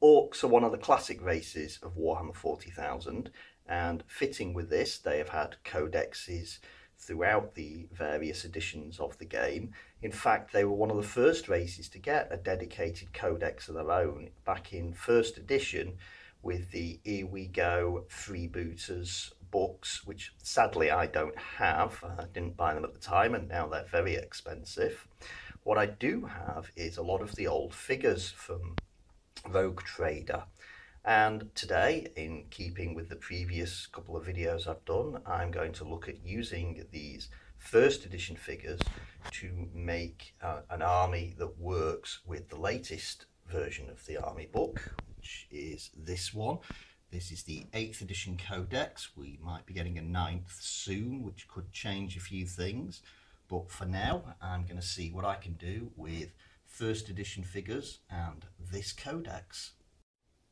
Orcs are one of the classic races of Warhammer 40,000, and fitting with this, they have had codexes throughout the various editions of the game. In fact, they were one of the first races to get a dedicated codex of their own back in first edition with the Here We Go Freebooters books, which sadly I don't have. I didn't buy them at the time, and now they're very expensive. What I do have is a lot of the old figures from Rogue Trader, and today, in keeping with the previous couple of videos I've done, I'm going to look at using these first edition figures to make an army that works with the latest version of the army book, which is this one. This is the 8th edition codex. We might be getting a 9th soon, which could change a few things, but for now I'm going to see what I can do with first edition figures and this codex.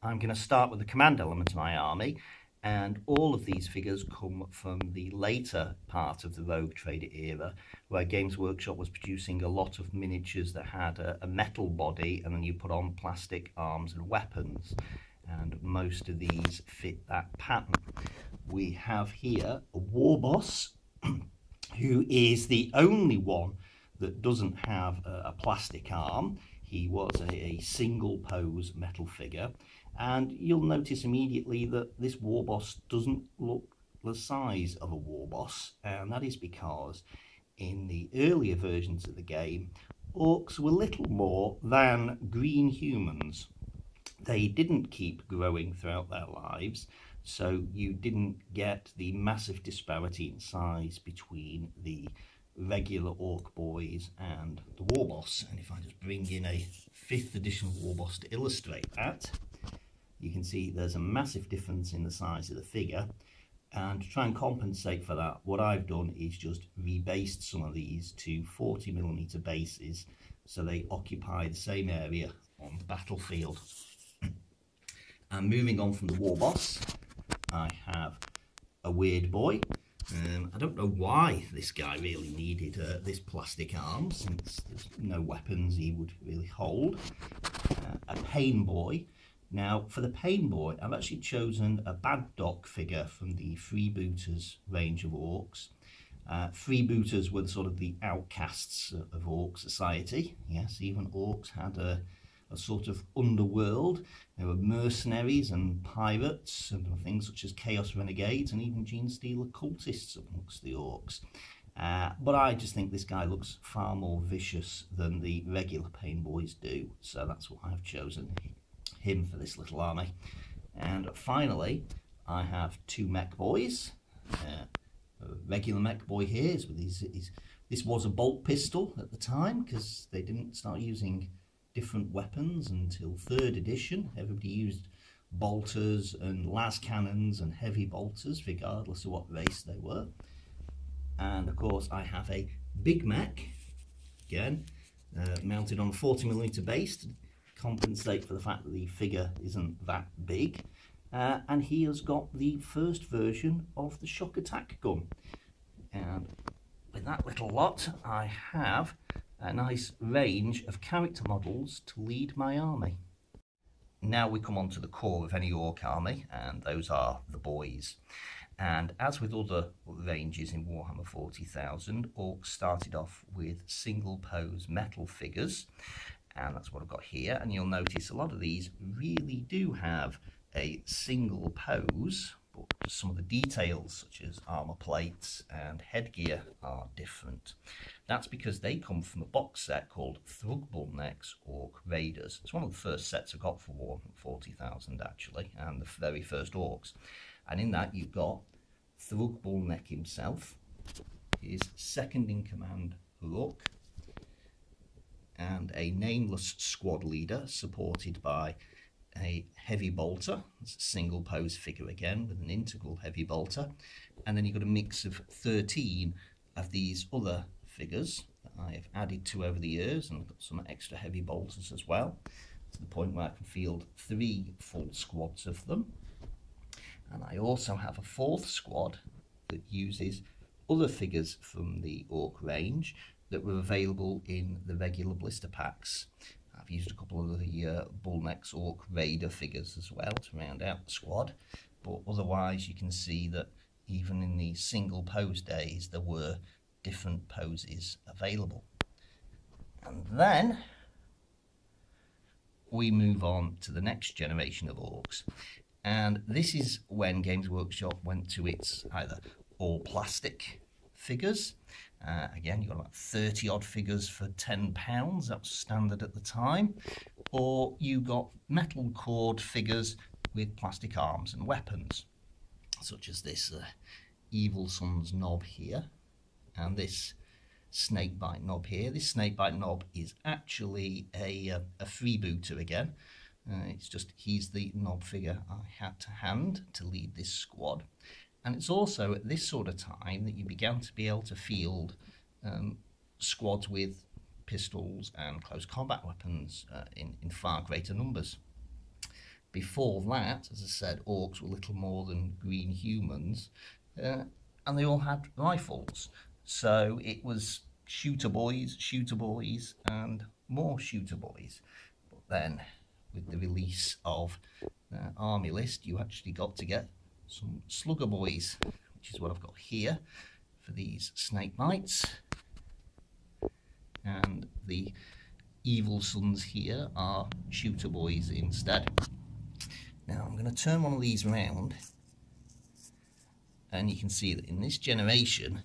I'm going to start with the command element of my army, and all of these figures come from the later part of the Rogue Trader era, where Games Workshop was producing a lot of miniatures that had a metal body and then you put on plastic arms and weapons, and most of these fit that pattern. We have here a war boss who is the only one that doesn't have a plastic arm. He was a single pose metal figure, and you'll notice immediately that this war boss doesn't look the size of a war boss, and that is because in the earlier versions of the game, orcs were little more than green humans. They didn't keep growing throughout their lives, so you didn't get the massive disparity in size between the regular orc boys and the war boss. And if I just bring in a 5th edition war boss to illustrate that, you can see there's a massive difference in the size of the figure. And to try and compensate for that, what I've done is just rebased some of these to 40mm bases, so they occupy the same area on the battlefield. And moving on from the war boss, I have a weird boy. I don't know why this guy really needed this plastic arm, since there's no weapons he would really hold. A pain boy. Now, for the pain boy, I've actually chosen a bad doc figure from the Freebooters range of orcs. Freebooters were sort of the outcasts of orc society. Yes, even orcs had a sort of underworld. There were mercenaries and pirates and things such as Chaos Renegades and even Genestealer cultists amongst the orcs. But I just think this guy looks far more vicious than the regular pain boys do, so that's why I've chosen him for this little army. And finally, I have 2 mech boys. A regular mech boy here is with this was a bolt pistol at the time, because they didn't start using different weapons until 3rd edition. Everybody used bolters and las cannons and heavy bolters, regardless of what race they were. And of course I have a big mech, again, mounted on a 40mm base to compensate for the fact that the figure isn't that big. And he has got the first version of the shock attack gun. And with that little lot, I have a nice range of character models to lead my army. Now we come on to the core of any orc army, and those are the boys. And as with other ranges in Warhammer 40,000, orcs started off with single pose metal figures, and that's what I've got here. And you'll notice a lot of these really do have a single pose, but some of the details such as armor plates and headgear are different. That's because they come from a box set called Thrugbullneck's Orc Raiders. It's one of the first sets I got for Warhammer 40,000 actually, and the very first orcs. And in that you've got Thrugbullneck himself, his second in command Rook, and a nameless squad leader supported by a heavy bolter. It's a single pose figure again with an integral heavy bolter, and then you've got a mix of 13 of these other figures that I have added to over the years, and I've got some extra heavy bolters as well, to the point where I can field 3 full squads of them. And I also have a 4th squad that uses other figures from the orc range that were available in the regular blister packs. I've used a couple of the Bullnecks Orc Raider figures as well to round out the squad, but otherwise you can see that even in the single pose days there were different poses available. And then we move on to the next generation of Orcs, and this is when Games Workshop went to its either all plastic figures. Again, you got about 30 odd figures for £10, that was standard at the time, or you got metal cord figures with plastic arms and weapons, such as this Evil Sun's knob here, and this Snakebite knob here. This Snakebite knob is actually a freebooter again. It's just he's the knob figure I had to hand to lead this squad. And it's also at this sort of time that you began to be able to field squads with pistols and close combat weapons in far greater numbers. Before that, as I said, Orcs were little more than green humans, and they all had rifles. So it was shooter boys, and more shooter boys. But then, with the release of Army List, you actually got to get some slugger boys, which is what I've got here for these Snakebites. And the Evil Sons here are shooter boys instead. Now I'm going to turn one of these around, and you can see that in this generation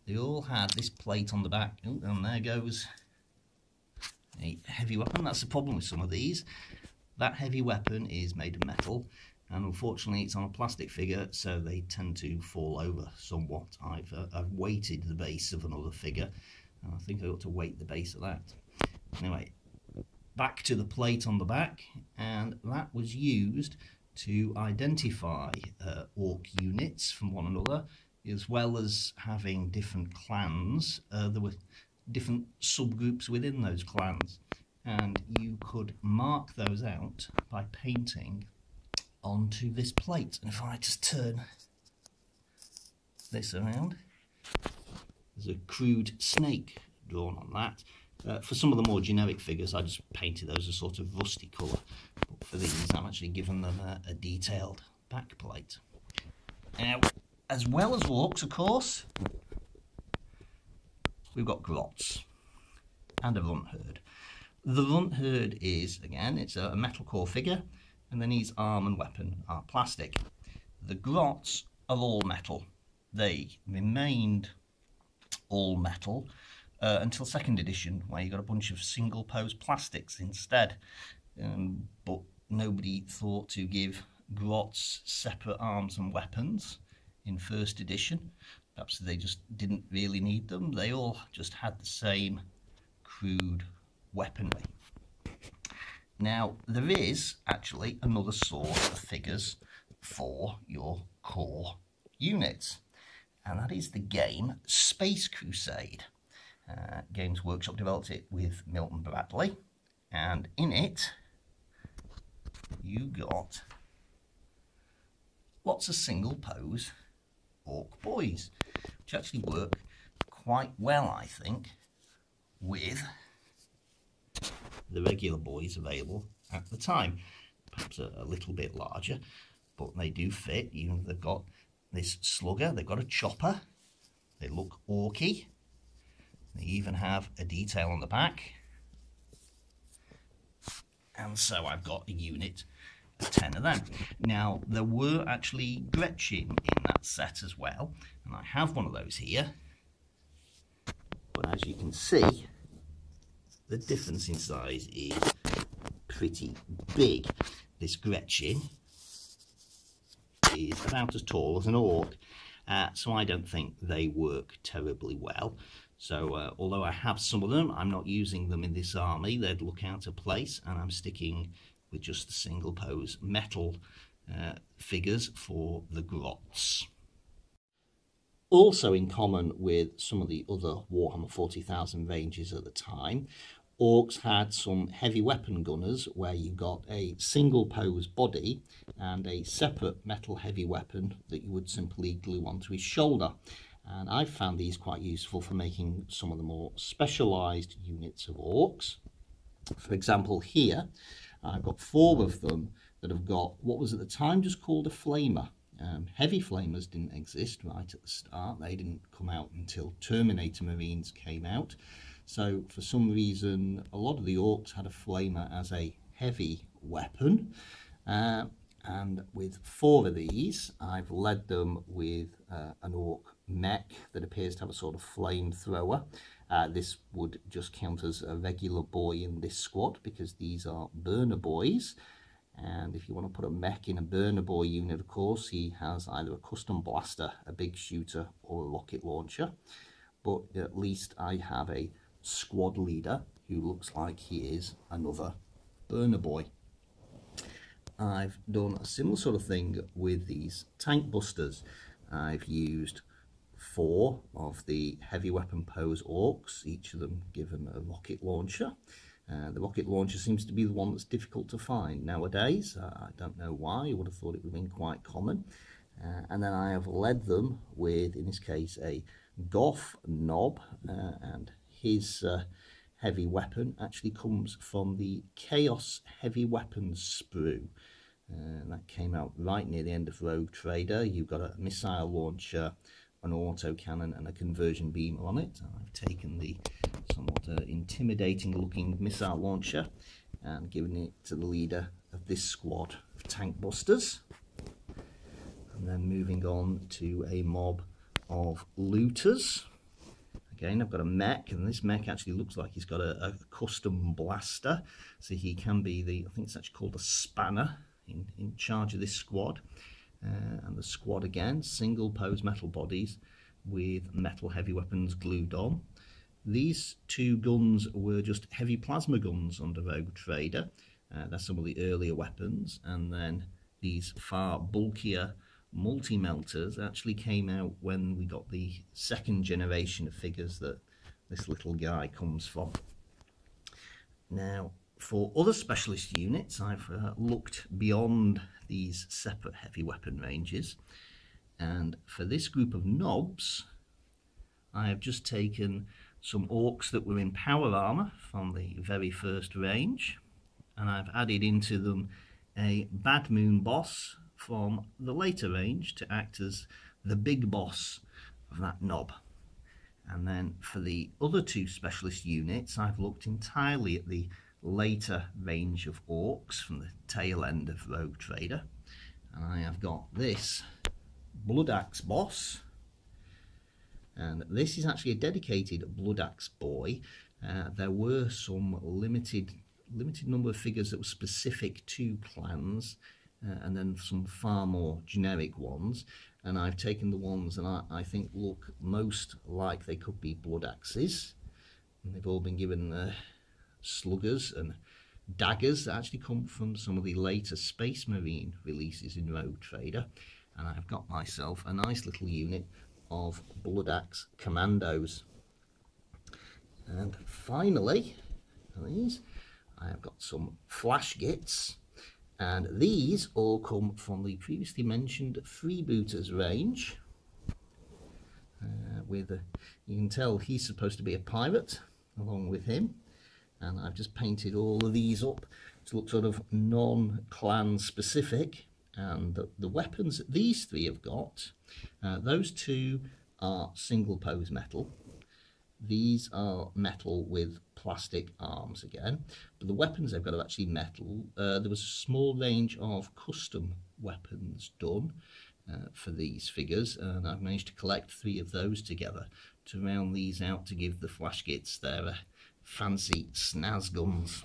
they all had this plate on the back. Ooh, and there goes a heavy weapon. That's the problem with some of these. That heavy weapon is made of metal, and unfortunately it's on a plastic figure, so they tend to fall over somewhat. I've weighted the base of another figure, and I think I ought to weight the base of that. Anyway, back to the plate on the back, and that was used to identify Orc units from one another, as well as having different clans. There were different subgroups within those clans, and you could mark those out by painting onto this plate. And if I just turn this around, there's a crude snake drawn on that. For some of the more generic figures, I just painted those a sort of rusty colour, but for these I'm actually giving them a detailed back plate. Now, as well as Orcs, of course, we've got Grots and a Runt Herd. The Runt Herd is, again, it's a metal core figure, and then his arm and weapon are plastic. The Grots are all metal. They remained all metal until 2nd edition, where you got a bunch of single pose plastics instead. But nobody thought to give Grots separate arms and weapons in 1st edition. Perhaps they just didn't really need them. They all just had the same crude weaponry. Now, there is actually another sort of figures for your core units, and that is the game Space Crusade. Games Workshop developed it with Milton Bradley, and in it you got lots of single pose Orc boys, which actually work quite well, I think, with the regular boys available at the time. Perhaps a little bit larger, but they do fit. They've got this slugger, they've got a chopper, they look orky, they even have a detail on the back, and so I've got a unit of 10 of them. Now, there were actually Gretchen in that set as well, and I have one of those here, but as you can see, the difference in size is pretty big. This Gretchen is about as tall as an Orc, so I don't think they work terribly well. So although I have some of them, I'm not using them in this army. They'd look out of place, and I'm sticking with just the single pose metal figures for the Grots. Also in common with some of the other Warhammer 40,000 ranges at the time, Orcs had some heavy weapon gunners where you got a single pose body and a separate metal heavy weapon that you would simply glue onto his shoulder. And I found these quite useful for making some of the more specialised units of Orcs. For example, here I've got 4 of them that have got what was at the time just called a flamer. Heavy flamers didn't exist right at the start. They didn't come out until Terminator Marines came out. So for some reason, a lot of the orcs had a flamer as a heavy weapon. And with 4 of these, I've led them with an orc mech that appears to have a sort of flamethrower. This would just count as a regular boy in this squad because these are burner boys. And if you want to put a mech in a burner boy unit, of course, he has either a custom blaster, a big shooter, or a rocket launcher. But at least I have a squad leader who looks like he is another burner boy. I've done a similar sort of thing with these tank busters. I've used 4 of the heavy weapon pose orcs, each of them given a rocket launcher. The rocket launcher seems to be the one that's difficult to find nowadays. I don't know why. I would have thought it would have been quite common. And then I have led them with, in this case, a Goth Knob, and his heavy weapon actually comes from the Chaos Heavy Weapons sprue. That came out right near the end of Rogue Trader. You've got a missile launcher, an autocannon and a conversion beam on it. I've taken the somewhat intimidating looking missile launcher and given it to the leader of this squad of tank busters. And then moving on to a mob of looters. Again, I've got a mech, and this mech actually looks like he's got a custom blaster, so he can be the, I think it's actually called a spanner, in charge of this squad. And the squad again, single pose metal bodies with metal heavy weapons glued on. These 2 guns were just heavy plasma guns under Rogue Trader. That's some of the earlier weapons, and then these far bulkier multi-melters actually came out when we got the 2nd generation of figures that this little guy comes from. Now, for other specialist units, I've looked beyond these separate heavy weapon ranges, and for this group of knobs, I have just taken some orcs that were in power armor from the very first range, and I've added into them a Bad Moon boss from the later range to act as the big boss of that knob. And then for the other 2 specialist units, I've looked entirely at the later range of orcs from the tail end of Rogue Trader, and I have got this Blood Axe boss, and this is actually a dedicated Blood Axe boy. There were some limited number of figures that were specific to clans, and then some far more generic ones, and I've taken the ones that I think look most like they could be Blood Axes, and they've all been given sluggers and daggers that actually come from some of the later Space Marine releases in Rogue Trader. And I've got myself a nice little unit of Blood Axe Commandos. And finally, these, I have got some Flash Gits, and these all come from the previously mentioned Freebooters range. You can tell he's supposed to be a pirate along with him. And I've just painted all of these up to look sort of non-clan specific. And the weapons that these 3 have got, those 2 are single pose metal. These are metal with plastic arms again. But the weapons they've got are actually metal. There was a small range of custom weapons done for these figures, and I've managed to collect 3 of those together to round these out to give the Flash Gits their fancy snaz guns.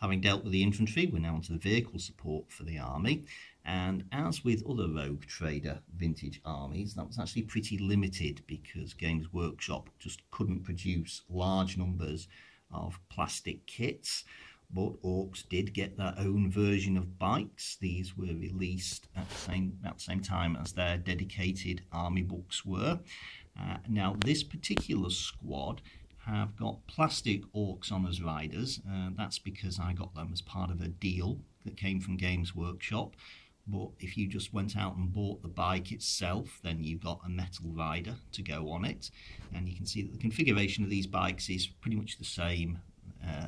Having dealt with the infantry, we're now onto the vehicle support for the army, and as with other Rogue Trader vintage armies, that was actually pretty limited because Games Workshop just couldn't produce large numbers of plastic kits. But orcs did get their own version of bikes. These were released at about the same time as their dedicated army books were. Now this particular squad have got plastic orcs on as riders. That's because I got them as part of a deal that came from Games Workshop. But if you just went out and bought the bike itself, then you got a metal rider to go on it. And you can see that the configuration of these bikes is pretty much the same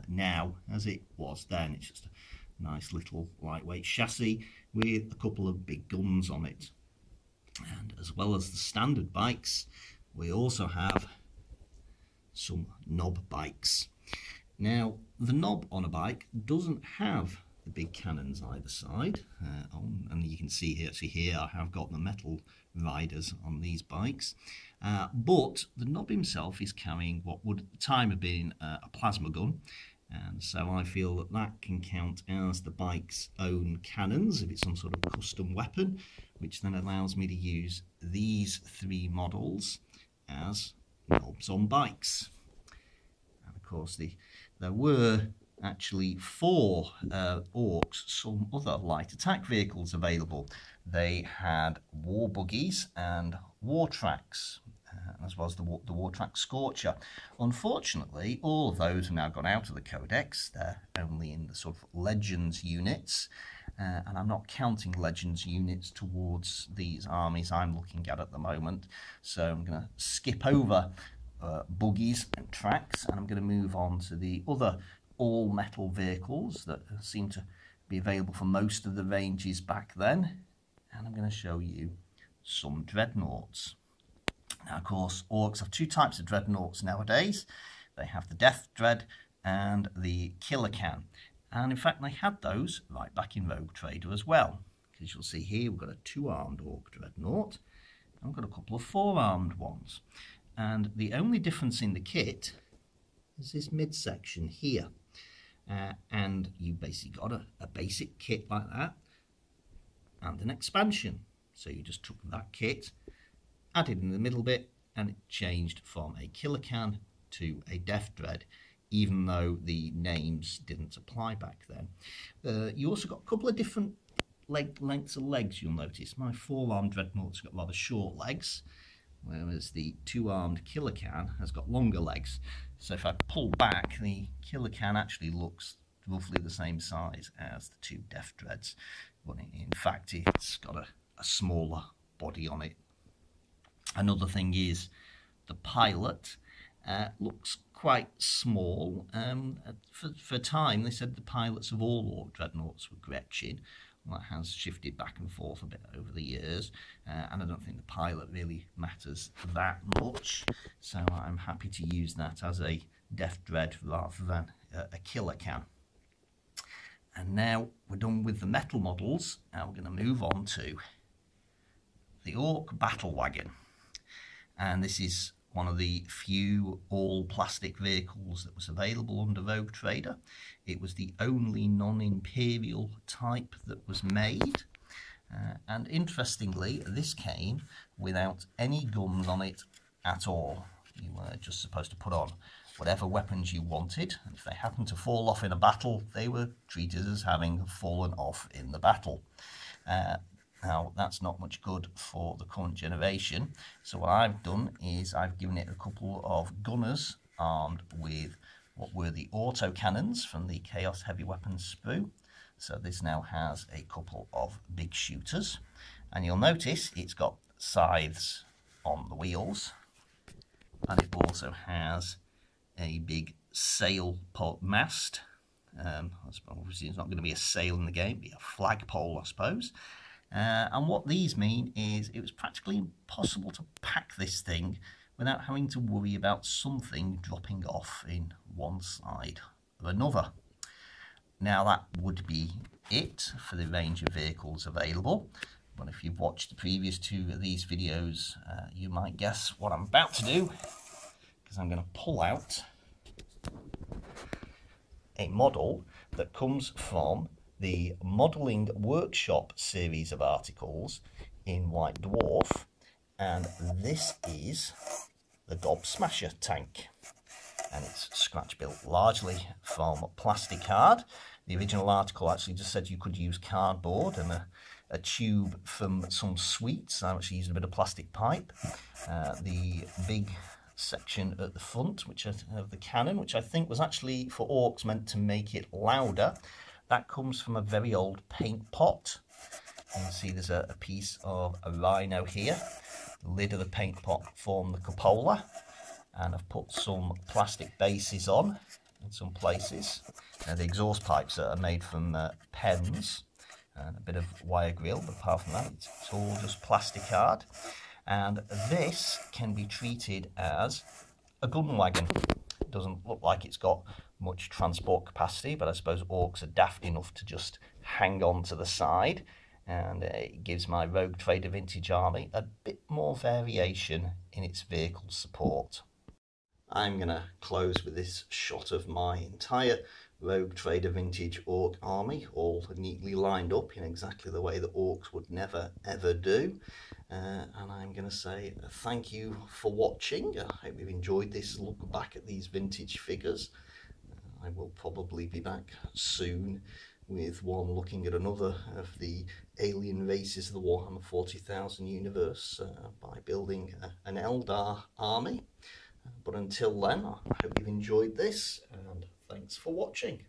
now as it was then. It's just a nice little lightweight chassis with a couple of big guns on it. And as well as the standard bikes, we also have some knob bikes. Now, the knob on a bike doesn't have the big cannons either side, and you can see here, I have got the metal riders on these bikes, but the knob himself is carrying what would at the time have been a plasma gun, and so I feel that that can count as the bike's own cannons if it's some sort of custom weapon, which then allows me to use these three models as knobs on bikes. And of course there were actually 4 Orcs, some other light attack vehicles available. They had war buggies and war tracks, as well as the war track Scorcher. Unfortunately, all of those have now gone out of the Codex. They're only in the sort of Legends units, and I'm not counting Legends units towards these armies I'm looking at the moment. So I'm going to skip over buggies and tracks, and I'm going to move on to the other all-metal vehicles that seem to be available for most of the ranges back then, and I'm going to show you some dreadnoughts. Now, of course, Orcs have 2 types of dreadnoughts nowadays. They have the Death Dread and the Killer Can, and in fact they had those right back in Rogue Trader as well, because you'll see here we've got a 2-armed Orc dreadnought, and we've got a couple of 4-armed ones, and the only difference in the kit is this midsection here. And you basically got a basic kit like that and an expansion. So you just took that kit, added in the middle bit, and it changed from a Killer Can to a Death Dread, even though the names didn't apply back then. You also got a couple of different lengths of legs, you'll notice. My 4-armed dreadnought's got rather short legs, whereas the 2-armed Killer Can has got longer legs. So if I pull back, the Killer Can actually looks roughly the same size as the 2 Death Dreads, but in fact it's got a smaller body on it. Another thing is the pilot looks quite small. For a time they said the pilots of all Orc dreadnoughts were Gretchen. Well, that has shifted back and forth a bit over the years, and I don't think the pilot really matters that much, so I'm happy to use that as a Death Dread rather than a Killer Can. And now we're done with the metal models, and we're going to move on to the Orc Battle Wagon. And this is one of the few all-plastic vehicles that was available under Rogue Trader. It was the only non-Imperial type that was made. And interestingly, this came without any guns on it at all. You were just supposed to put on whatever weapons you wanted. And if they happened to fall off in a battle, they were treated as having fallen off in the battle. Now, that's not much good for the current generation, so what I've done is I've given it a couple of gunners armed with what were the autocannons from the Chaos Heavy Weapons sprue. So this now has a couple of big shooters, and you'll notice it's got scythes on the wheels, and it also has a big sail mast. Obviously it's not going to be a sail in the game, it'll be a flagpole, I suppose. And what these mean is it was practically impossible to pack this thing without having to worry about something dropping off in one side or another. Now that would be it for the range of vehicles available, but if you've watched the previous 2 of these videos, you might guess what I'm about to do, because I'm going to pull out a model that comes from the Modelling Workshop series of articles in White Dwarf, and this is the Gob Smasher tank, and it's scratch built largely from plastic card. The original article actually just said you could use cardboard and a tube from some sweets. I actually used a bit of plastic pipe. The big section at the front, which of the cannon, which I think was actually for Orcs meant to make it louder, that comes from a very old paint pot. You can see there's a piece of a rhino here. The lid of the paint pot formed the cupola, and I've put some plastic bases on, in some places. The exhaust pipes are made from pens and a bit of wire grill, but apart from that, it's all just plastic card. And this can be treated as a gun wagon. It doesn't look like it's got much transport capacity, but I suppose orcs are daft enough to just hang on to the side, and it gives my Rogue Trader Vintage army a bit more variation in its vehicle support. I'm going to close with this shot of my entire Rogue Trader Vintage Orc army, all neatly lined up in exactly the way that orcs would never ever do. And I'm going to say thank you for watching. I hope you've enjoyed this look back at these vintage figures. I will probably be back soon with one looking at another of the alien races of the Warhammer 40,000 universe by building an Eldar army. But until then, I hope you've enjoyed this, and thanks for watching.